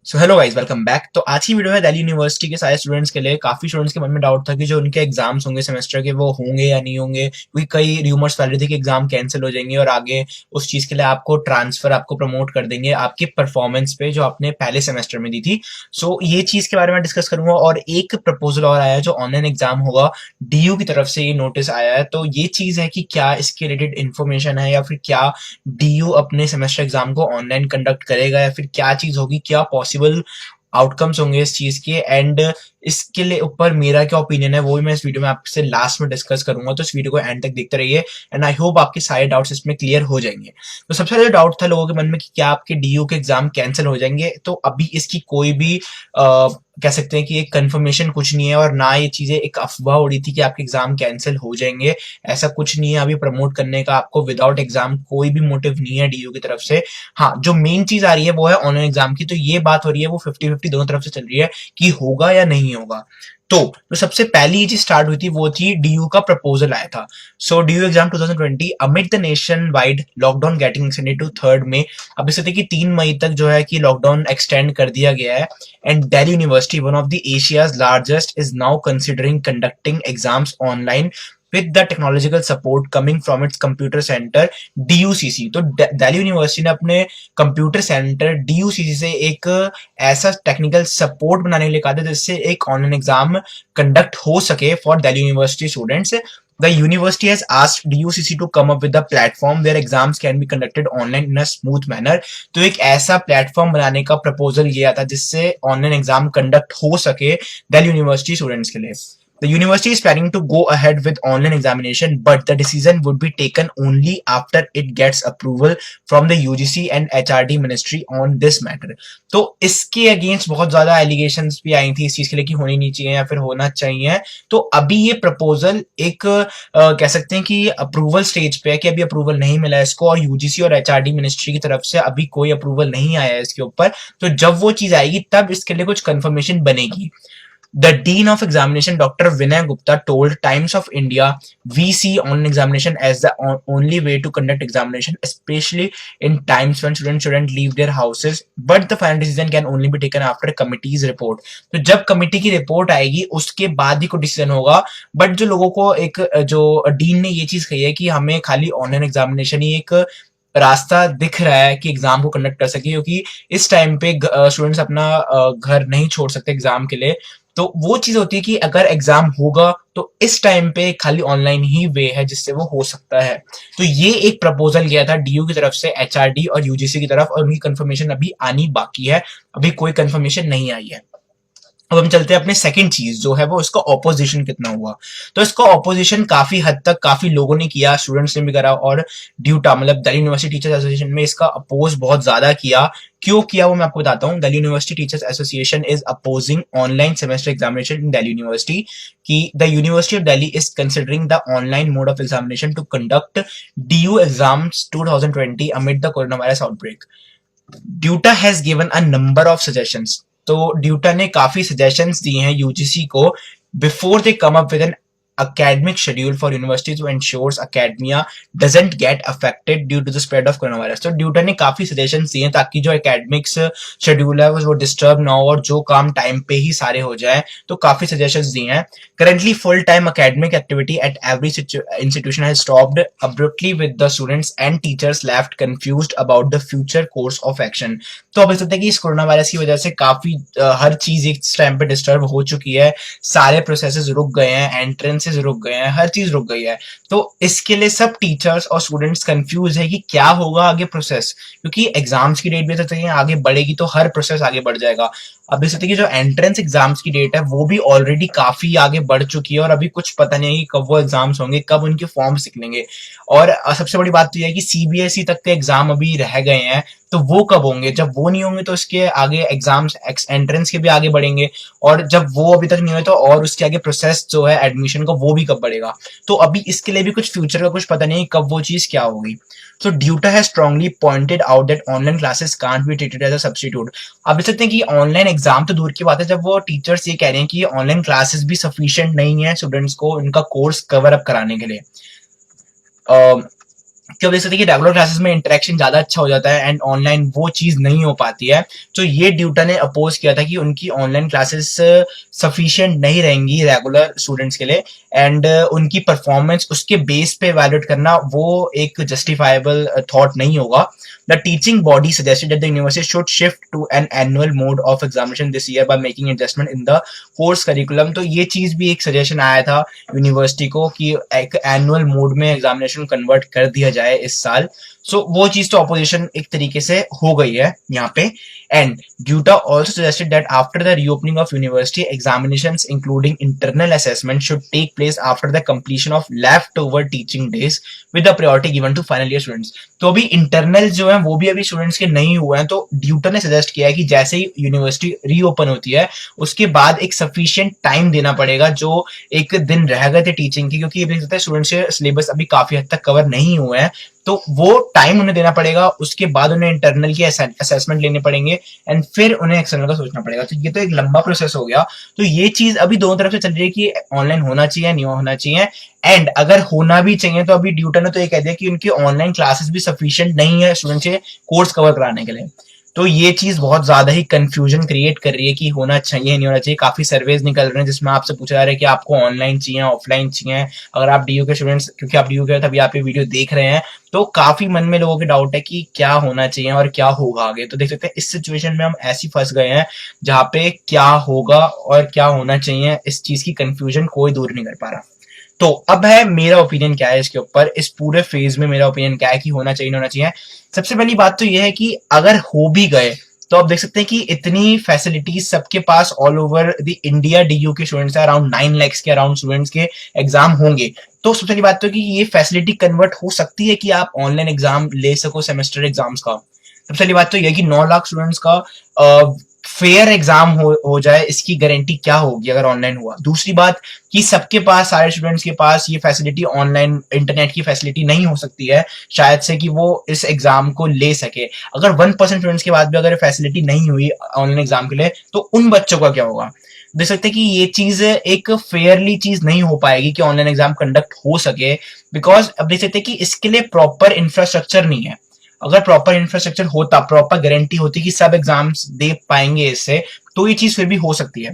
So hello guys, welcome back. तो आज की वीडियो है दिल्ली यूनिवर्सिटी के सारे स्टूडेंट्स के लिए। काफी स्टूडेंट्स के मन में डाउट था कि जो उनके एग्जाम्स होंगे सेमेस्टर के वो होंगे या नहीं होंगे, क्योंकि कई रूमर्स फैल रहे थे कि एग्जाम कैंसिल हो जाएंगे और आगे उस चीज के लिए आपको ट्रांसफर आपको प्रमोट कर देंगे आपकी परफॉर्मेंस पे जो आपने पहले सेमेस्टर में दी थी। सो ये चीज के बारे में डिस्कस करूंगा। और एक प्रपोजल और आया है जो ऑनलाइन एग्जाम होगा, डीयू की तरफ से ये नोटिस आया है। तो ये चीज है कि क्या इसके रिलेटेड इन्फॉर्मेशन है या फिर क्या डीयू अपने सेमेस्टर एग्जाम को ऑनलाइन कंडक्ट करेगा या फिर क्या चीज होगी, क्या पॉसिबल आउटकम्स होंगे इस चीज के। एंड इसके लिए ऊपर मेरा क्या ओपिनियन है वो भी मैं इस वीडियो में आपसे लास्ट में डिस्कस करूंगा। तो इस वीडियो को एंड तक देखते रहिए एंड आई होप आपके सारे डाउट्स इसमें क्लियर हो जाएंगे। तो सबसे पहले डाउट था लोगों के मन में कि क्या आपके डीयू के एग्जाम कैंसिल हो जाएंगे। तो अभी इसकी कोई भी कह सकते हैं कि एक कंफर्मेशन कुछ नहीं है, और ना ये चीजें एक अफवाह उड़ी थी कि आपके एग्जाम कैंसिल हो जाएंगे। ऐसा कुछ नहीं है। अभी प्रमोट करने का आपको विदाउट एग्जाम कोई भी मोटिव नहीं है डीयू की तरफ से। हाँ, जो मेन चीज आ रही है वो है ऑनलाइन एग्जाम की। तो ये बात हो रही है वो 50-50 दोनों तरफ से चल रही है कि होगा या नहीं होगा। तो सबसे पहली ये चीज स्टार्ट हुई थी वो थी डीयू का प्रपोजल आया था। So DU exam 2020 amid the nation wide lockdown getting extended to 3 May. अब इसे देखिए 3 मई तक जो है कि लॉकडाउन एक्सटेंड कर दिया गया है। And Delhi university, one of the Asia's largest, is now considering conducting exams online with the technological support coming from its computer center DUCC। तो दिल्ली यूनिवर्सिटी ने अपने कंप्यूटर सेंटर DUCC से एक ऐसा टेक्निकल सपोर्ट बनाने के लिए कहा था जिससे एक ऑनलाइन एग्जाम कंडक्ट हो सके for Delhi university students. The university has asked DUCC to come up with a platform where exams can be conducted online in a smooth manner। तो एक ऐसा प्लेटफॉर्म बनाने का प्रपोजल किया था जिससे ऑनलाइन एग्जाम कंडक्ट हो सके दिल्ली यूनिवर्सिटी स्टूडेंट्स के लिए। The university is planning to go ahead with online examination, but the decision would be taken only after it gets approval from the UGC and HRD ministry on this matter। तो इसके against बहुत ज्यादा allegations भी आई थी इस चीज के लिए कि होनी नहीं चाहिए या फिर होना चाहिए। तो अभी ये प्रपोजल एक कह सकते हैं कि अप्रूवल स्टेज पे है कि अभी अप्रूवल नहीं मिला है इसको, और यूजीसी और एचआरडी मिनिस्ट्री की तरफ से अभी कोई अप्रूवल नहीं आया है इसके ऊपर। तो जब वो चीज आएगी तब इसके लिए कुछ कंफर्मेशन बनेगी। The Dean of Examination, Dr. Vinay Gupta, told Times of India, "We see online examination as the only way to conduct examination, especially in times when students shouldn't leave their houses. But the final decision can only be taken after committee's report." तो जब committee की report आएगी उसके बाद ही कोई decision होगा। But जो लोगों को एक जो डीन ने ये चीज कही है कि हमें खाली ऑनलाइन एग्जामिनेशन ही एक रास्ता दिख रहा है कि एग्जाम को कंडक्ट कर सके, क्योंकि इस टाइम पे स्टूडेंट्स अपना घर नहीं छोड़ सकते एग्जाम के लिए। तो वो चीज होती है कि अगर एग्जाम होगा तो इस टाइम पे खाली ऑनलाइन ही वे है जिससे वो हो सकता है। तो ये एक प्रपोजल गया था डीयू की तरफ से एचआरडी और यूजीसी की तरफ, और उनकी कंफर्मेशन अभी आनी बाकी है। अभी कोई कंफर्मेशन नहीं आई है। अब हम चलते हैं अपने सेकंड चीज जो है वो इसका ऑपोजिशन कितना हुआ। तो इसका ऑपोजिशन काफी हद तक काफी लोगों ने किया, स्टूडेंट्स ने भी करा, और ड्यूटा मतलब दिल्ली यूनिवर्सिटी टीचर्स एसोसिएशन में इसका अपोज बहुत ज्यादा किया। क्यों किया वो मैं आपको बताता हूँ। Delhi University Teachers Association is opposing online semester examination in Delhi University कि the university of Delhi is considering the online mode of examination to conduct DU exams 2020 amid the coronavirus outbreak। DUTA has given a number of suggestions. तो DUTA ने काफी suggestions दिए हैं UGC को before they come up with an academic schedule for universities to ensures academia doesn't get affected due to the spread of coronavirus। तो DUTA ने काफी suggestions दिए ताकि जो एकेडमिक्स शेड्यूल है वो डिस्टर्ब ना हो और जो काम टाइम पे ही सारे हो जाए। तो काफी सजेशंस दिए हैं। Currently full time academic activity at every institution has stopped abruptly with the students and teachers left confused about the future course of action। तो अब ऐसा है कि इस कोरोना वायरस की वजह से काफी हर चीज इस टाइम पे डिस्टर्ब हो चुकी है। सारे प्रोसेसेस रुक गए हैं, एंट्रेंसेस रुक गए हैं, हर चीज रुक गई है। तो इसके लिए सब टीचर्स और स्टूडेंट्स कंफ्यूज है कि क्या होगा आगे प्रोसेस, क्योंकि एग्जाम्स की डेट भी तो आगे बढ़ेगी तो हर प्रोसेस आगे बढ़ जाएगा। अब इस तरह की जो एंट्रेंस एग्जाम्स की डेट है वो भी ऑलरेडी काफी आगे बढ़ चुकी है, और अभी कुछ पता नहीं है कि कब वो एग्जाम्स होंगे, कब उनके फॉर्म्स निकलेंगे। और सबसे बड़ी बात तो यह है कि सीबीएसई तक के एग्जाम अभी रह गए हैं, तो वो कब होंगे। जब वो नहीं होंगे तो इसके आगे एग्जाम्स एंट्रेंस के भी आगे बढ़ेंगे, और जब वो अभी तक नहीं हुए तो और उसके आगे प्रोसेस जो है एडमिशन का वो भी कब बढ़ेगा। तो अभी इसके लिए भी कुछ फ्यूचर का कुछ पता नहीं कब वो चीज क्या होगी। So Duta has strongly pointed out that online classes can't be treated as a substitute। आप देख सकते हैं कि ऑनलाइन एग्जाम तो दूर की बात है, जब वो टीचर्स ये कह रहे हैं कि ऑनलाइन क्लासेस भी सफिशिएंट नहीं है स्टूडेंट्स को इनका कोर्स कवर अप कराने के लिए। कि आप देख सकते हैं कि रेगुलर क्लासेस में इंटरेक्शन ज्यादा अच्छा हो जाता है एंड ऑनलाइन वो चीज नहीं हो पाती है। तो ये ड्यूटा ने अपोज किया था कि उनकी ऑनलाइन क्लासेस सफिशिएंट नहीं रहेंगी रेगुलर स्टूडेंट्स के लिए, एंड उनकी परफॉर्मेंस उसके बेस पे वैल्यूएट करना वो एक जस्टिफाइबल थॉट नहीं होगा। The teaching body suggested that the university should shift to an annual mode of examination this year by making adjustment in the course curriculum। तो ये चीज भी एक सजेशन आया था यूनिवर्सिटी को कि एक एनुअल मोड में एग्जामिनेशन कन्वर्ट कर दिया जाए इस साल। सो वो चीज तो ऑपोजिशन एक तरीके से हो गई है यहाँ पे। And Duta also suggested that after the reopening of university, examinations including internal assessment should take place after the completion of leftover teaching days with the priority given to final year students। तो अभी internal जो है वो भी अभी students के नहीं हुए हैं, तो ड्यूटा ने सजेस्ट किया है कि जैसे ही यूनिवर्सिटी रीओपन होती है उसके बाद एक सफिशिएंट टाइम देना पड़ेगा जो एक दिन रह गए थे टीचिंग की, क्योंकि अभी स्टूडेंट्स के सिलेबस अभी काफी हद तक कवर नहीं हुए हैं, तो वो टाइम उन्हें देना पड़ेगा। उसके बाद उन्हें इंटरनल के असेसमेंट लेने पड़ेंगे एंड फिर उन्हें एक्सटर्नल का सोचना पड़ेगा। तो ये तो एक लंबा प्रोसेस हो गया। तो ये चीज अभी दोनों तरफ से चल रही है कि ऑनलाइन होना चाहिए नहीं होना चाहिए, एंड अगर होना भी चाहिए तो अभी ड्यूटा ने तो ये कह दिया कि उनकी ऑनलाइन क्लासेस भी सफिशिएंट नहीं है स्टूडेंट के कोर्स कवर कराने के लिए। तो ये चीज बहुत ज्यादा ही कंफ्यूजन क्रिएट कर रही है कि होना चाहिए नहीं होना चाहिए। काफी सर्वेज निकल रहे हैं जिसमें आपसे पूछा जा रहा है कि आपको ऑनलाइन चाहिए ऑफलाइन चाहिए। अगर आप डीयू के स्टूडेंट्स, क्योंकि आप डीयू के तभी आप ये वीडियो देख रहे हैं, तो काफी मन में लोगों के डाउट है कि क्या होना चाहिए और क्या होगा आगे। तो देख सकते हैं इस सिचुएशन में हम ऐसी फंस गए हैं जहां पे क्या होगा और क्या होना चाहिए इस चीज की कंफ्यूजन कोई दूर नहीं कर पा रहा। तो अब है मेरा ओपिनियन क्या है इसके ऊपर, इस पूरे फेज में मेरा ओपिनियन क्या है कि होना चाहिए नहीं होना चाहिए। सबसे पहली बात तो यह है कि अगर हो भी गए तो आप देख सकते हैं कि इतनी फैसिलिटीज सबके पास all over the India DU के स्टूडेंट्स है, अराउंड 9 लाख के अराउंड स्टूडेंट्स के एग्जाम होंगे। तो सबसे पहली बात तो कि ये फैसिलिटी कन्वर्ट हो सकती है कि आप ऑनलाइन एग्जाम ले सको सेमेस्टर एग्जाम्स का। सबसे पहली बात तो यह कि 9 लाख स्टूडेंट्स का फेयर एग्जाम हो जाए, इसकी गारंटी क्या होगी अगर ऑनलाइन हुआ। दूसरी बात कि सबके पास, सारे स्टूडेंट्स के पास ये फैसिलिटी, ऑनलाइन इंटरनेट की फैसिलिटी नहीं हो सकती है शायद से कि वो इस एग्जाम को ले सके। अगर 1% स्टूडेंट्स के बाद भी अगर फैसिलिटी नहीं हुई ऑनलाइन एग्जाम के लिए तो उन बच्चों का क्या होगा। देख सकते हैं कि ये चीज एक फेयरली चीज नहीं हो पाएगी कि ऑनलाइन एग्जाम कंडक्ट हो सके, बिकॉज अब देख सकते हैं कि इसके लिए प्रॉपर इंफ्रास्ट्रक्चर नहीं है। अगर प्रॉपर इंफ्रास्ट्रक्चर होता, प्रॉपर गारंटी होती कि सब एग्जाम्स दे पाएंगे इससे, तो ये चीज फिर भी हो सकती है।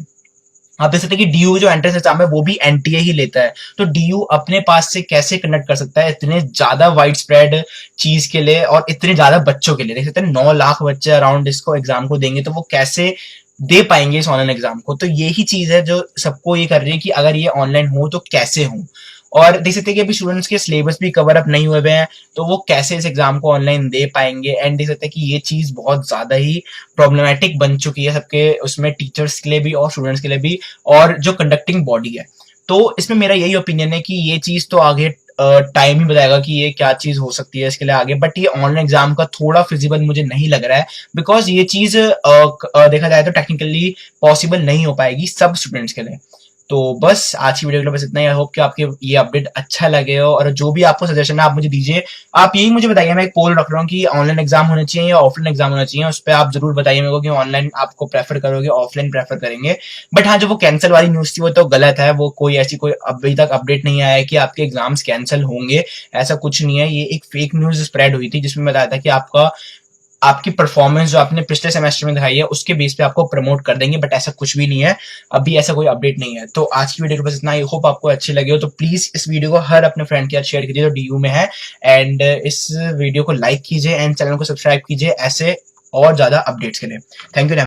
आप देख सकते हैं कि डीयू जो एंट्रेंस एग्जाम है वो भी एनटीए ही लेता है, तो डीयू अपने पास से कैसे कंडक्ट कर सकता है इतने ज्यादा वाइड स्प्रेड चीज के लिए और इतने ज्यादा बच्चों के लिए। देख सकते हैं 9 लाख बच्चे अराउंड इसको एग्जाम को देंगे, तो वो कैसे दे पाएंगे इस ऑनलाइन एग्जाम को। तो यही चीज है जो सबको ये कर रही है कि अगर ये ऑनलाइन हो तो कैसे हो। और देख सकते हैं कि अभी स्टूडेंट्स के सिलेबस भी कवर अप नहीं हुए हैं, तो वो कैसे इस एग्जाम को ऑनलाइन दे पाएंगे। एंड देख सकते हैं कि ये चीज बहुत ज्यादा ही प्रॉब्लमेटिक बन चुकी है सबके, उसमें टीचर्स के लिए भी और स्टूडेंट्स के लिए भी, और जो कंडक्टिंग बॉडी है। तो इसमें मेरा यही ओपिनियन है कि ये चीज तो आगे टाइम ही बताएगा कि ये क्या चीज हो सकती है इसके लिए आगे, बट ये ऑनलाइन एग्जाम का थोड़ा फिजिबल मुझे नहीं लग रहा है, बिकॉज ये चीज देखा जाए तो टेक्निकली पॉसिबल नहीं हो पाएगी सब स्टूडेंट्स के लिए। तो बस आज की वीडियो के लिए बस इतना ही। आई होप कि आपके ये अपडेट अच्छा लगे हो, और जो भी आपको सजेशन है आप मुझे दीजिए। आप यही मुझे बताइए, मैं एक पोल रख रहा हूँ कि ऑनलाइन एग्जाम होने चाहिए या ऑफलाइन एग्जाम होना चाहिए। उस पर आप जरूर बताइए मेरे को कि ऑनलाइन आपको प्रेफर करोगे ऑफलाइन प्रेफर करेंगे। बट हाँ, जो वो कैंसिल वाली न्यूज थी वो तो गलत है। वो कोई ऐसी कोई अभी तक अपडेट नहीं आया है कि आपके एग्जाम्स कैंसिल होंगे, ऐसा कुछ नहीं है। ये एक फेक न्यूज स्प्रेड हुई थी जिसमें बताया था कि आपकी परफॉर्मेंस जो आपने पिछले सेमेस्टर में दिखाई है उसके बेस पे आपको प्रमोट कर देंगे, बट ऐसा कुछ भी नहीं है, अभी ऐसा कोई अपडेट नहीं है। तो आज की वीडियो के बस इतना। आई होप आपको अच्छी लगी हो, तो प्लीज इस वीडियो को हर अपने फ्रेंड के साथ शेयर कीजिए जो डीयू में है, एंड इस वीडियो को लाइक कीजिए एंड चैनल को सब्सक्राइब कीजिए ऐसे और ज्यादा अपडेट्स के लिए। Thank you.